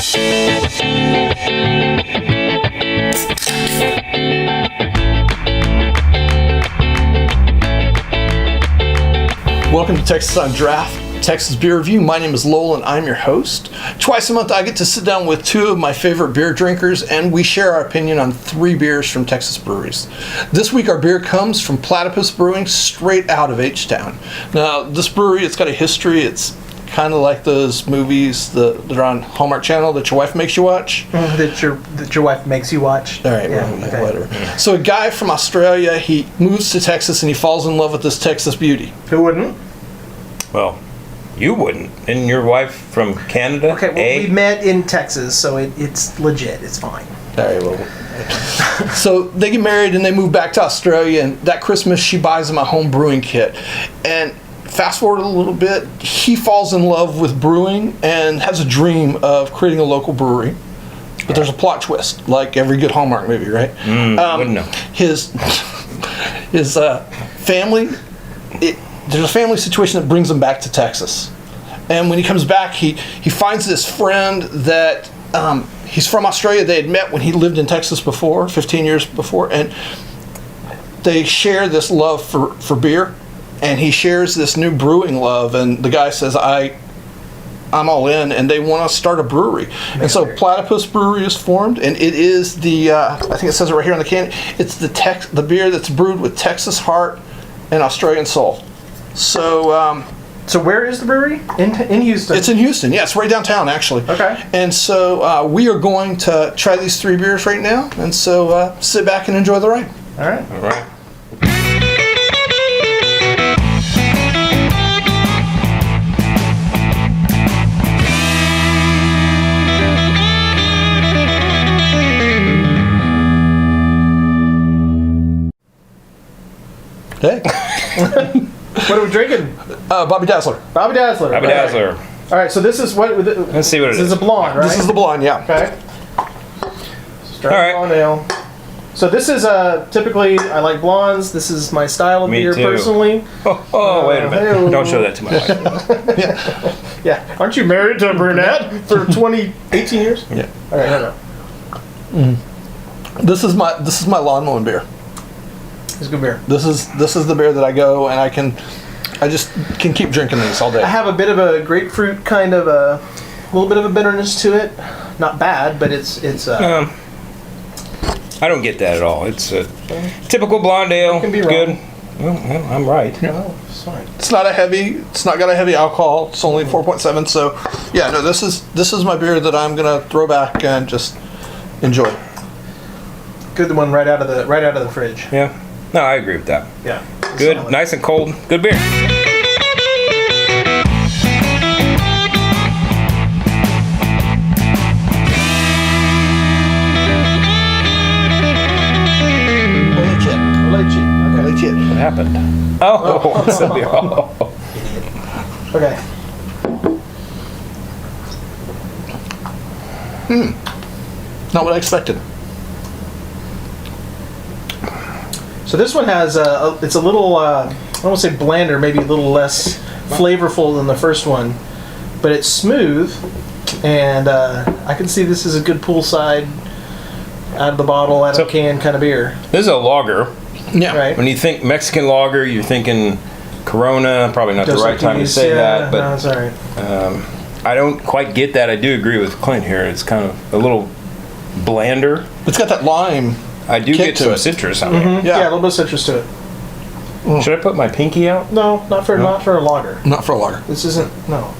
Welcome to Texas on Draft, Texas Beer Review. My name is Lowell and I'm your host. Twice a month I get to sit down with two of my favorite beer drinkers and we share our opinion on 3 beers from Texas breweries. This week our beer comes from Platypus Brewing, straight out of H-Town. Now this brewery, it's got a history. It's kind of like those movies that are on Hallmark Channel that your wife makes you watch. That your wife makes you watch. All right, yeah, well, okay. whatever. Yeah. So a guy from Australia, he moves to Texas and he falls in love with this Texas beauty. Who wouldn't? Well, you wouldn't. And your wife from Canada? Okay, well, we met in Texas, so it's legit. It's fine. All right, well. So they get married and they move back to Australia, and that Christmas she buys him a home brewing kit. And fast forward a little bit, he falls in love with brewing and has a dream of creating a local brewery. But there's a plot twist, like every good Hallmark movie, right? Wouldn't know. His family, there's a family situation that brings him back to Texas. And when he comes back, he finds this friend that he's from Australia. They had met when he lived in Texas before, 15 years before, and they share this love for beer. And he shares this new brewing love, and the guy says, I'm all in, and they want to start a brewery. And so Platypus Brewery is formed, and it is I think it says it right here on the can, it's the beer that's brewed with Texas heart and Australian soul. So where is the brewery? In Houston? It's in Houston, yeah, it's right downtown, actually. Okay. And so we are going to try these 3 beers right now, and so sit back and enjoy the ride. All right. All right. Hey. What are we drinking? Bobby Dazzler. Bobby Dazzler. Bobby Dazzler. All right, so this is what... Let's see what it is. This is a blonde, right? This is the blonde, yeah. Okay. Straight All right. blonde ale. So this is typically, I like blondes. This is my style of Me beer too. personally. Oh, wait a minute. hey-o. Don't show that to my wife. Yeah. Aren't you married to a brunette for 18 years? Yeah. All right, no. This is my lawn mowing beer. It's good beer. This is the beer that I go and I just can keep drinking these all day. I have a bit of a grapefruit kind of a little bit of a bitterness to it. Not bad, but it's I don't get that at all. It's a typical blonde ale. can be wrong. Good. Well, I'm right. no, it's fine. It's not got a heavy alcohol. It's only 4.7. So yeah, no, this is my beer that I'm gonna throw back and just enjoy. Good one right out of the fridge. Yeah. No, I agree with that. Yeah. Good, Solid. nice and cold. Good beer. Okay. What happened? Oh, it's in the- oh. Okay. Not what I expected. So this one has it's a little I don't want to say blander, maybe a little less flavorful than the first one, but it's smooth, and I can see this is a good poolside, out of the bottle, out of the can kind of beer. This is a lager. Yeah. Right. When you think Mexican lager, you're thinking Corona. Probably not the right time to say that, but no, it's all right. I don't quite get that. I do agree with Clint here. It's kind of a little blander. It's got that lime. I do Kick get to some it. citrus on it. Yeah, a little bit of citrus to it. Should I put my pinky out? No, not for a lager. Not for a lager. This isn't no.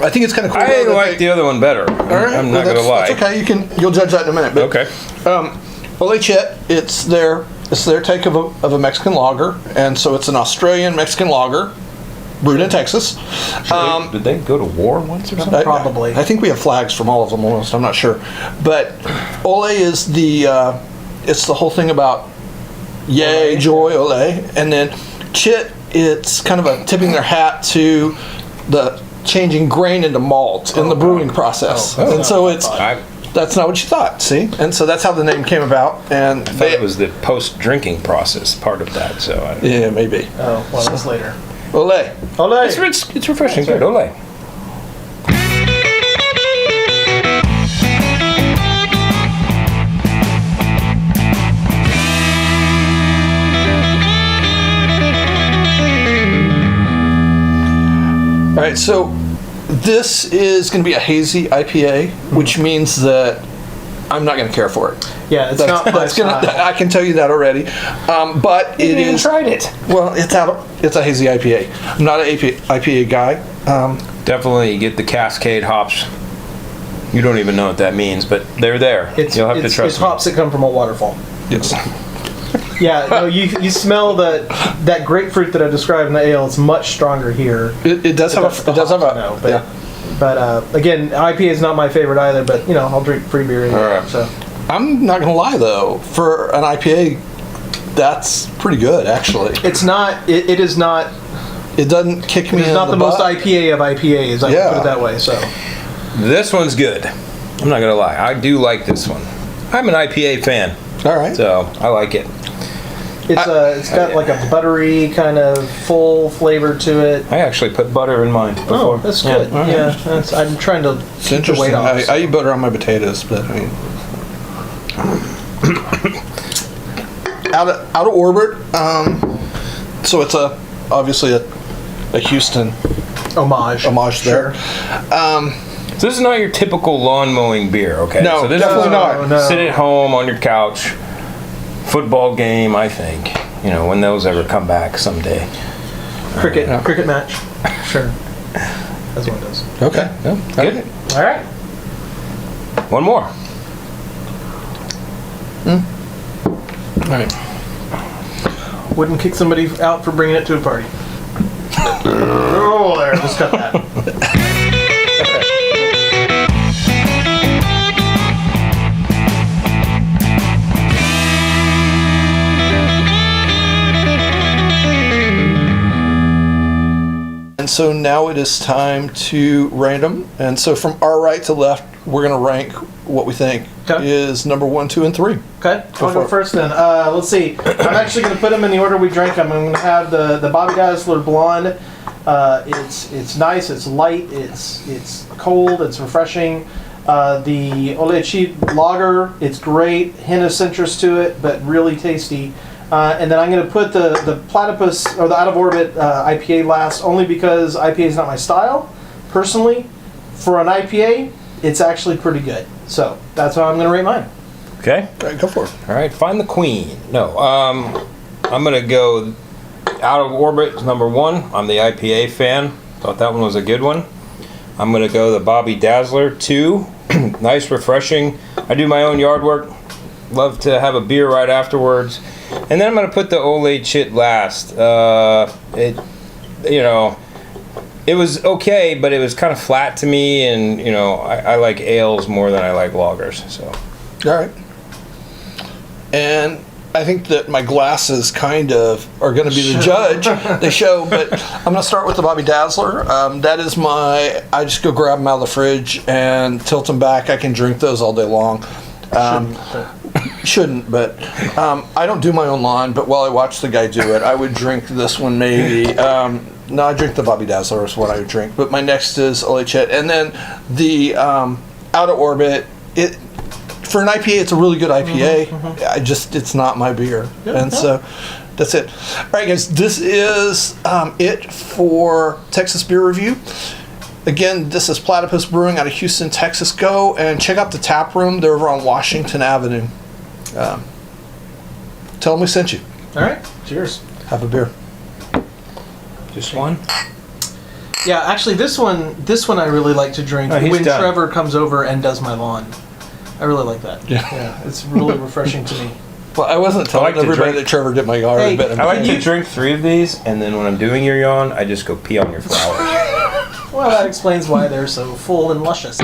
I think it's kind of cool. I though, like the other one better. All right, I'm well, not going to lie. That's okay. You'll judge that in a minute. But, Okay. Ole Chet, it's their take of a Mexican lager, and so it's an Australian Mexican lager, brewed in Texas. Did they go to war once or something? Probably. I think we have flags from all of them almost. I'm not sure, but Ole is it's the whole thing about yay, joy, Ole, and then Chit, it's kind of a tipping their hat to the changing grain into malt in the brewing process, and so it's. That's not what you thought, see? And so that's how the name came about. And I thought it was the post-drinking process part of that. So yeah, maybe. Oh, well, that's later. Ole. Ole. It's refreshing. Good. Ole. right, so this is going to be a hazy IPA, which means that I'm not going to care for it. Yeah, it's not my style. I can tell you that already. But You it even is. tried it. Well, it's a hazy IPA. I'm not an IPA guy. Definitely get the Cascade hops. You don't even know what that means, but they're there. You'll have to trust It's me. hops that come from a waterfall. Yes. Yeah, no, you smell that grapefruit that I described in the ale. It's much stronger here. It does have a. It does have a. No, but yeah. but again, IPA is not my favorite either. But I'll drink free beer anyway. All right. So I'm not gonna lie though, for an IPA, that's pretty good actually. it's not. It is not. It doesn't kick me. It's in not the most butt. IPA of IPAs. I can put it that way. So This one's good. I'm not gonna lie. I do like this one. I'm an IPA fan, All right. so I like it. it's got like a buttery kind of full flavor to it. I actually put butter in mine before. Oh, that's good. All right. Yeah, I'm trying to It's keep the weight interesting. off. I eat butter on my potatoes, but I mean, out of orbit. So it's obviously a Houston homage there. So this is not your typical lawn mowing beer, okay? No, so this definitely is not. No. Sit at home on your couch, football game. I think when those ever come back someday. Cricket match. Sure, that's what it is. Okay. Yeah. Good. All right. One more. All right. Wouldn't kick somebody out for bringing it to a party. Oh, there. Let's cut that. And so now it is time to random. And so from our right to left, we're going to rank what we think Okay. is number 1, 2, and 3. Okay, Go I'll for go it. first then. Let's see. I'm actually going to put them in the order we drank them. I'm going to have the Bobby Dazzler Blonde. It's nice. It's light. It's cold. It's refreshing. The Olechi Lager. It's great. Hint of citrus to it, but really tasty. And then I'm going to put the Platypus or the Out of Orbit IPA last, only because IPA is not my style personally. For an IPA, it's actually pretty good. So that's how I'm going to rate mine. Okay. All right, go for it. All right. Find the queen. No. I'm gonna go Out of Orbit number 1. I'm the IPA fan. Thought that one was a good one. I'm gonna go the Bobby Dazzler 2. Nice, refreshing. I do my own yard work. Love to have a beer right afterwards. And then I'm gonna put the Olay Chit last. It was okay, but it was kind of flat to me, and I like ales more than I like lagers. So. All right. And I think that my glasses kind of are going to be the judge. They show, but I'm going to start with the Bobby Dazzler. That is I just go grab them out of the fridge and tilt them back. I can drink those all day long. Shouldn't, but I don't do my own lawn, but while I watch the guy do it, I would drink this one maybe. No, I drink the Bobby Dazzler is what I would drink. But my next is Ole Chet. And then the Out of Orbit, for an IPA, it's a really good IPA. It's not my beer. So that's it. All right, guys, this is it for Texas Beer Review. Again, this is Platypus Brewing out of Houston, Texas. Go and check out the tap room. They're over on Washington Avenue. Tell them we sent you. All right. Cheers. Have a beer. Just one? Yeah, actually, this one I really like to drink he's when done. Trevor comes over and does my lawn. I really like that. Yeah. It's really refreshing to me. Well, I wasn't telling like to everybody drink- that Trevor did my yard. Hey, but I like to drink 3 of these, and then when I'm doing your yawn, I just go pee on your flowers. Well, that explains why they're so full and luscious.